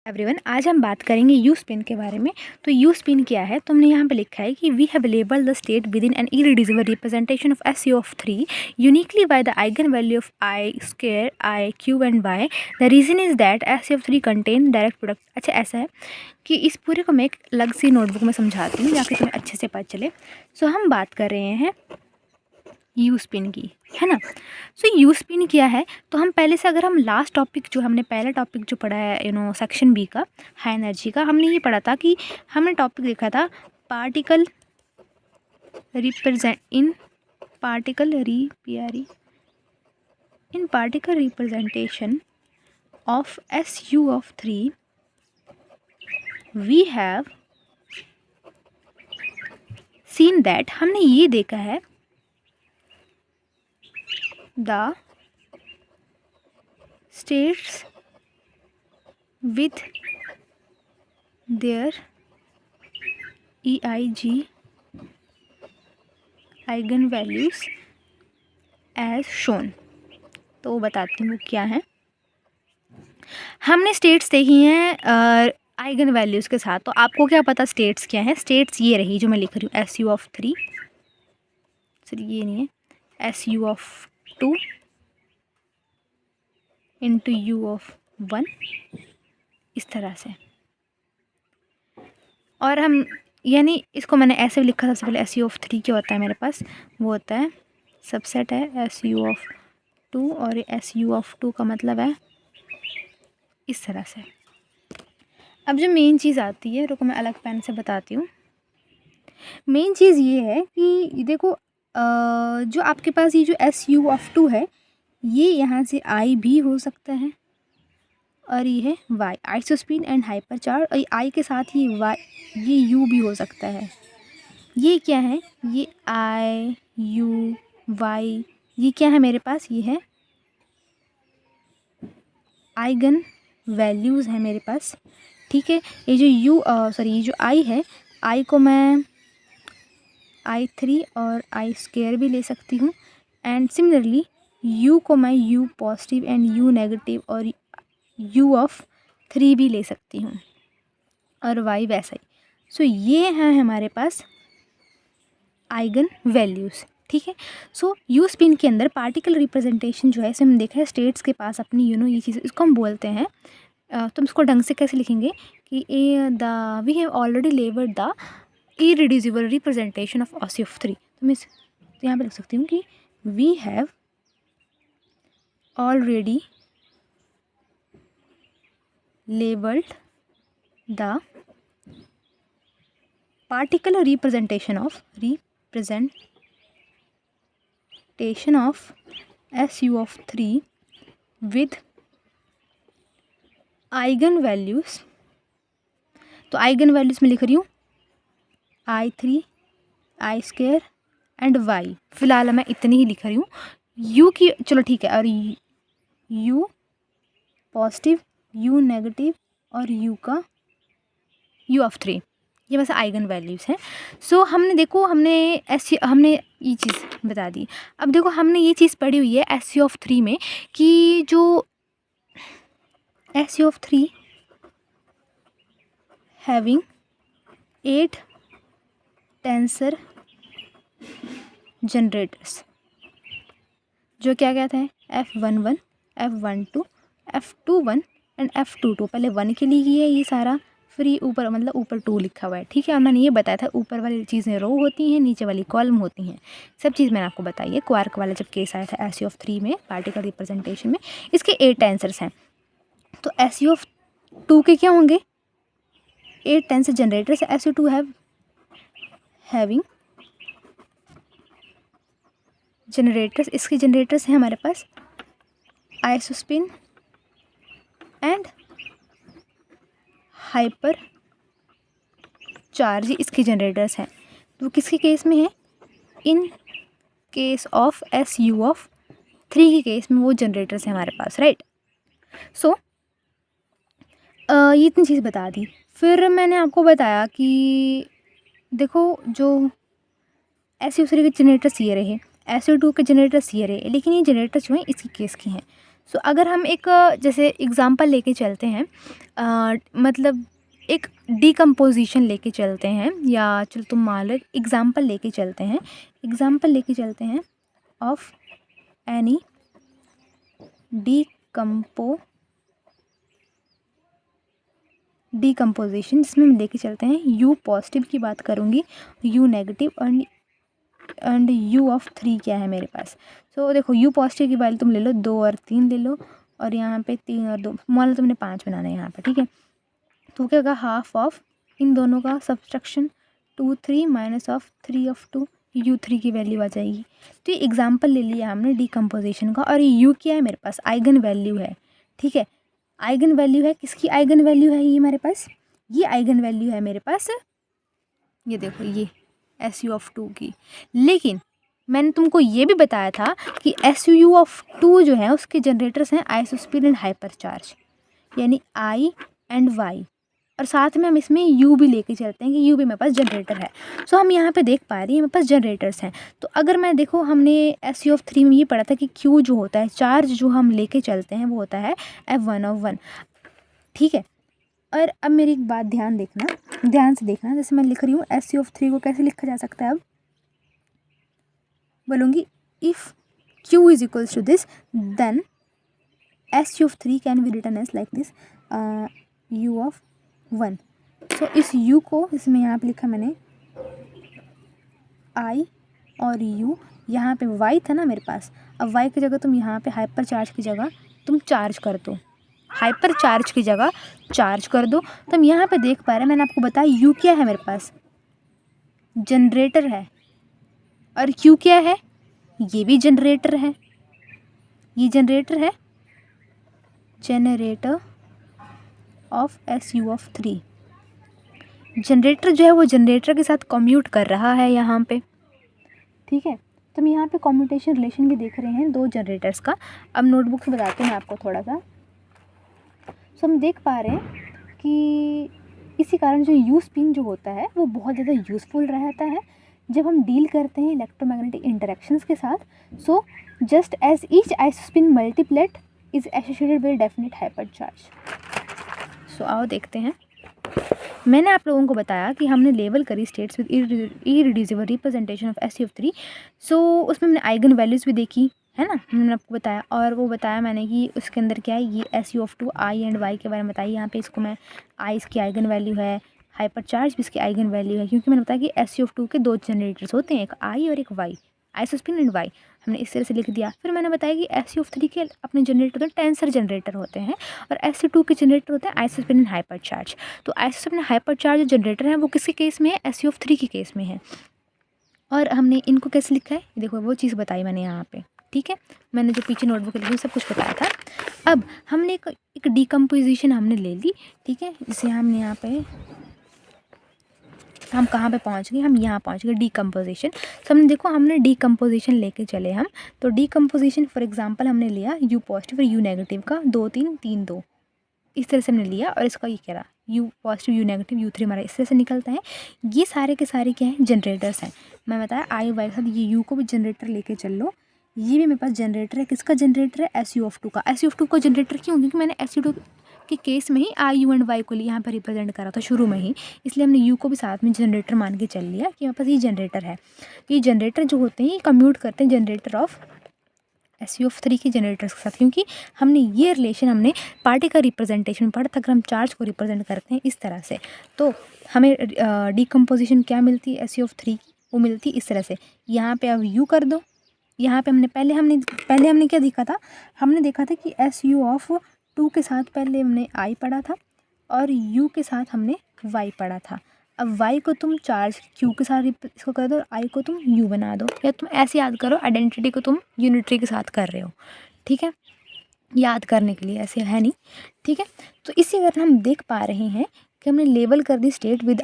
Everyone, आज हम बात करेंगे यू स्पिन के बारे में। तो यू स्पिन क्या है, तो हमने यहाँ पे लिखा है कि we have label the state within an irreducible representation of S U of 3 uniquely by the eigen value of I square I cube and Y. The reason is that S U of 3 contain direct product. अच्छा, ऐसा है कि इस पूरे को मैं एक अलग सी नोटबुक में समझाती हूँ ताकि तुम्हें अच्छे से पता चले। सो हम बात कर रहे हैं यू स्पिन की, है ना। सो यू स्पिन क्या है, तो हम पहले से अगर हम लास्ट टॉपिक जो हमने पहला टॉपिक जो पढ़ा है सेक्शन बी का हाई एनर्जी का, हमने ये पढ़ा था कि हमने टॉपिक लिखा था particle represent in particle representation of S U of 3 we have seen that, हमने ये देखा है the states with their EIG eigenvalues as shown। तो बताती हूँ क्या है। हमने स्टेट्स देखी हैं आइगन वैल्यूज़ के साथ, तो आपको क्या पता स्टेट्स क्या है। स्टेट्स ये रही जो मैं लिख रही हूँ, एस यू ऑफ 3, सॉरी ये नहीं है, S U of 2 into you of 1, इस तरह से। और हम यानी इसको मैंने ऐसे भी लिखा, सबसे पहले एस यू ऑफ 3 क्या होता है मेरे पास, वो होता है सबसेट है एस यू ऑफ 2, और एस यू ऑफ 2 का मतलब है इस तरह से। अब जो मेन चीज़ आती है, रुको मैं अलग पेन से बताती हूँ। मेन चीज़ ये है कि देखो जो आपके पास ये जो एस यू ऑफ 2 है, ये यहाँ से आई भी हो सकता है, और ये है Y, isospin and hyper charge, और आई के साथ ही वाई, ये यू भी हो सकता है। ये क्या है, ये आई यू वाई, ये क्या है मेरे पास, ये है आइगन वैल्यूज़ है मेरे पास, ठीक है। ये जो ये जो आई है, आई को मैं I3 और I स्क्वायर भी ले सकती हूँ, एंड सिमिलरली U को मैं U positive and U negative और U ऑफ 3 भी ले सकती हूँ, और Y वैसा ही। सो ये है हमारे पास आइगन वैल्यूज़, ठीक है। सो यू स्पिन के अंदर पार्टिकल रिप्रेजेंटेशन जो है, इसे हम देखा है स्टेट्स के पास अपनी ये चीज़, इसको हम बोलते हैं तुम इसको ढंग से कैसे लिखेंगे कि we have already labelled the irreducible representation of S of 3। तो मैं यहाँ पे लिख सकती हूँ कि we have already labelled the particle representation of S U of 3 with eigen values. तो आइगन वैल्यूज़ में लिख रही हूँ I3 I square and Y, फ़िलहाल मैं इतनी ही लिख रही हूँ। यू की चलो ठीक है, और यू पॉजिटिव यू नेगेटिव और यू का यू ऑफ 3, ये बस आइगन वैल्यूज़ हैं। सो हमने देखो हमने ये चीज़ बता दी। अब देखो हमने ये चीज़ पढ़ी हुई है एस यू ऑफ 3 में कि जो S U of 3 having 8 tensor generators, जो क्या कहते हैं F11 F12 F21 and F22। पहले 1 के लिए ही है ये सारा, फिर ये ऊपर मतलब ऊपर 2 लिखा हुआ है, ठीक है। और मैंने ये बताया था ऊपर वाली चीज़ें रो होती हैं, नीचे वाली कॉलम होती हैं, सब चीज़ मैंने आपको बताई है। क्वार्क वाला जब केस आया था एस यू ऑफ 3 में पार्टिकल रिप्रेजेंटेशन में, इसके 8 टेंसर्स हैं। तो एस यू ऑफ 2 के क्या होंगे, 8 tensor generators. S U 2 having generators, इसके जनरेटर्स हैं हमारे पास आइसोस्पिन एंड हाइपर चार्ज, इसके जनरेटर्स हैं। तो किसके केस में है, in case of S U of 3 के केस में वो जनरेटर्स हैं हमारे पास, राइट। सो ये इतनी चीज़ बता दी। फिर मैंने आपको बताया कि देखो जो एस यू 3 के जनरेटर्स ये रहे, SO2 के जनरेटर्स ये रहे, लेकिन ये जनरेटर्स जो हैं इसी केस के हैं। सो अगर हम एक जैसे एग्ज़ाम्पल लेके चलते हैं, मतलब एक डिकम्पोज़िशन लेके चलते हैं, या चलो तुम मान लो एक एग्ज़ाम्पल लेके चलते हैं, एग्ज़ाम्पल लेके चलते हैं ऑफ एनी डिकम्पोजिशन, जिसमें हम लेके चलते हैं u पॉजिटिव की बात करूँगी, u negative and u of 3 क्या है मेरे पास। सो देखो u पॉजिटिव की वैल्यू तुम ले लो 2 और 3 ले लो, और यहाँ पे 3 और 2 मान लो तुमने 5 बनाना है यहाँ पे, ठीक है। तो क्या होगा, हाफ ऑफ इन दोनों का subtraction 2 3 minus of 3 of 2, u3 की वैल्यू आ जाएगी। तो ये एग्जाम्पल ले लिया हमने डिकम्पोजिशन का, और ये u क्या है मेरे पास, आइगन वैल्यू है, ठीक है। आइगन वैल्यू है, किसकी आइगन वैल्यू है ये हमारे पास, ये आइगन वैल्यू है मेरे पास, ये देखो ये SU ऑफ 2 की। लेकिन मैंने तुमको ये भी बताया था कि SU ऑफ 2 जो है उसके जनरेटर्स हैं आइसोस्पीड एंड हाइपर चार्ज, यानी I एंड Y, और साथ में हम इसमें U भी लेके चलते हैं कि U भी मेरे पास जनरेटर है। सो हम यहाँ पे देख पा रहे हैं मेरे पास जनरेटर्स हैं। तो अगर मैं देखो, हमने SU ऑफ 3 में ये पढ़ा था कि Q जो होता है, चार्ज जो हम लेके चलते हैं वो होता है F1 ऑफ 1, ठीक है। और अब मेरी एक बात ध्यान से देखना, जैसे मैं लिख रही हूँ SU ऑफ 3 को कैसे लिखा जा सकता है, अब बोलूँगी if Q is equals to this then SU of 3 can be written as like this U of 1। So इस U को, इसमें यहाँ पे लिखा मैंने I और U, यहाँ पे Y था ना मेरे पास, अब Y की जगह तुम यहाँ पे हाइपर चार्ज की जगह तुम चार्ज कर दो, हाइपर चार्ज की जगह चार्ज कर दो। तो हम यहाँ पे देख पा रहे हैं, मैंने आपको बताया U क्या है मेरे पास, जनरेटर है, और Q क्या है, ये भी जनरेटर है, ये जनरेटर है, generator off SU of 3। Generator जो है वो जनरेटर के साथ कम्यूट कर रहा है यहाँ पे, ठीक है। तो हम यहाँ पे कम्यूटेशन रिलेशन भी देख रहे हैं 2 जनरेटर्स का। अब नोटबुक से बताते हैं आपको थोड़ा सा। सो हम देख पा रहे हैं कि इसी कारण जो यू स्पिन जो होता है वो बहुत ज़्यादा यूज़फुल रहता है जब हम डील करते हैं इलेक्ट्रोमैग्नेटिक इंटरेक्शंस के साथ। So just as each isospin multiplet is associated with definite hyper charge. So आओ देखते हैं। मैंने आप लोगों को बताया कि हमने लेवल करी states with irreducible representation of SU of 3। सो उसमें हमने आइगन वैल्यूज़ भी देखी है ना, मैंने आपको बताया, और वो बताया मैंने कि उसके अंदर क्या है, ये SU of 2 I and Y के बारे में बताइए। यहाँ पे इसको मैं I इसकी आइगन वैल्यू है, हाइपर चार्ज भी इसकी आइगन वैल्यू है, क्योंकि मैंने बताया कि SU ऑफ 2 के 2 जनरेटर्स होते हैं, एक I और एक Y, आइसोस्पिन एंड Y, हमने इस तरह से लिख दिया। फिर मैंने बताया कि SU ऑफ 3 के अपने जनरेटर होते हैं, टेंसर जनरेटर होते हैं, और SU2 के जनरेटर होते हैं आइसोस्पिन एंड हाइपर चार्ज। तो आइसोस्पिन हाइपर चार्ज जो जनरेटर है वो किसके केस में है, SU ऑफ 3 के केस में है। और हमने इनको कैसे लिखा है, देखो वो चीज़ बताई मैंने यहाँ पे, ठीक है। मैंने जो पीछे नोटबुक लिखी सब कुछ बताया था। अब हमने एक डिकम्पोजिशन हमने ले ली, ठीक है। जैसे हमने यहाँ पे, हम कहाँ पे पहुँच गए, हम यहाँ पहुँच गए डिकम्पोजिशन। तो हमने देखो, हमने डिकम्पोजिशन लेके चले हम, तो डिकम्पोजिशन फॉर एग्जांपल हमने लिया U पॉजिटिव और U नेगेटिव का 2 3 3 2, इस तरह से हमने लिया, और इसका ये कह रहा U positive U negative U3 हमारा इस तरह से निकलता है। ये सारे के सारे क्या हैं, जनरेटर्स हैं। मैं बताया I Y के साथ ये U को भी जनरेटर लेके चल लो, ये भी मेरे पास जनरेटर है। किसका जनरेटर है, SU ऑफ 2 का। SU ऑफ 2 का जनरेटर क्यों, क्योंकि मैंने SU2 के केस में ही I U एंड Y को यहाँ पर रिप्रेजेंट करा था शुरू में ही, इसलिए हमने U को भी साथ में जनरेटर मान के चल लिया कि मेरे पास ये जनरेटर है। ये जनरेटर जो होते हैं ये कम्यूट करते हैं जनरेटर ऑफ SU ऑफ 3 के जनरेटर्स के साथ, क्योंकि हमने ये रिलेशन हमने पार्टी का रिप्रेजेंटेशन पढ़ा था। अगर हम चार्ज को रिप्रेजेंट करते हैं इस तरह से, तो हमें डिकम्पोजिशन क्या मिलती है SU ऑफ 3 की, वो मिलती है इस तरह से। यहाँ पे अब U कर दो, यहाँ पे हमने पहले हमने क्या देखा था, हमने देखा था कि SU ऑफ 2 के साथ पहले हमने I पढ़ा था, और U के साथ हमने Y पढ़ा था। अब Y को तुम चार्ज Q के साथ इसको कर दो, और I को तुम U बना दो, या तुम ऐसे याद करो, आइडेंटिटी को तुम यूनिटरी के साथ कर रहे हो, ठीक है। याद करने के लिए ऐसे है नहीं, ठीक है। तो इसी अगर हम देख पा रहे हैं कि हमने लेबल कर दी स्टेट विद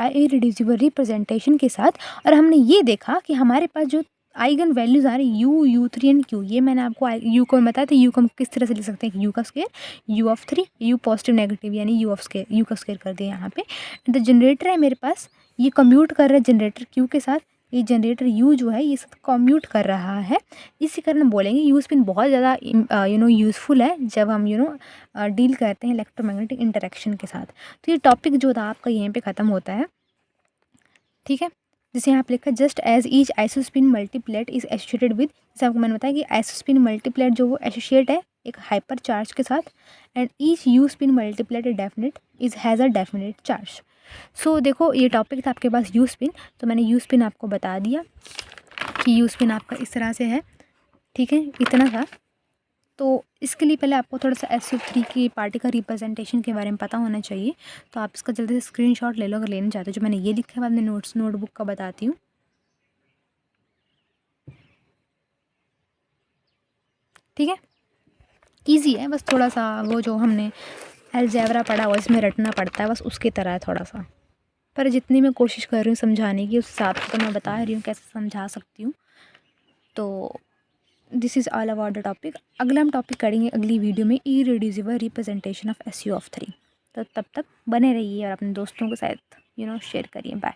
इरिड्यूसिबल रिप्रेजेंटेशन के साथ, और हमने ये देखा कि हमारे पास जो आइगन वैल्यूज़ आ रही U U3 एंड Q, ये मैंने आपको U को बताया था। U को हम किस तरह से लिख सकते हैं कि U का square U of 3, U positive negative यानी U ऑफ स्क्वायर, U का स्क्वायर कर दिया यहाँ पे। द जनरेटर है मेरे पास, ये कम्यूट कर रहा है जनरेटर Q के साथ, ये जनरेटर यू जो है ये सब कम्यूट कर रहा है। इसी कारण हम बोलेंगे यू स्पिन बहुत ज़्यादा यूज़फुल है जब हम डील करते हैं इलेक्ट्रोमैग्नेटिक इंटरेक्शन के साथ। तो ये टॉपिक जो था आपका यहीं पे ख़त्म होता है, ठीक है। जैसे यहाँ पे लिखा just as each isospin multiplet is associated with, जैसे आपको मैंने बताया कि आइसोस्पिन मल्टीप्लेट जो वो एसोसिएट है एक हाइपर चार्ज के साथ, and each U spin multiplet definite is has a definite charge. So देखो ये टॉपिक था आपके पास यू स्पिन, तो मैंने यू स्पिन आपको बता दिया कि यू स्पिन आपका इस तरह से है, ठीक है, इतना था। तो इसके लिए पहले आपको थोड़ा सा SU3 की पार्टिकल रिप्रेजेंटेशन के बारे में पता होना चाहिए। तो आप इसका जल्दी से स्क्रीनशॉट ले लो अगर लेना चाहते हो। जो मैंने ये लिखा है मैं अपने नोटबुक का बताती हूँ, ठीक है। ईजी है, बस थोड़ा सा वो जो हमने अलजेब्रा पढ़ा हुआ इसमें रटना पड़ता है, बस उसकी तरह है थोड़ा सा, पर जितनी मैं कोशिश कर रही हूँ समझाने की उस हिसाब से तो मैं बता रही हूँ कैसे समझा सकती हूँ। तो this is all about the topic. अगला हम टॉपिक करेंगे अगली वीडियो में, irreducible representation of SU of 3। तो तब तक बने रहिए और अपने दोस्तों के साथ शेयर करिए। बाय।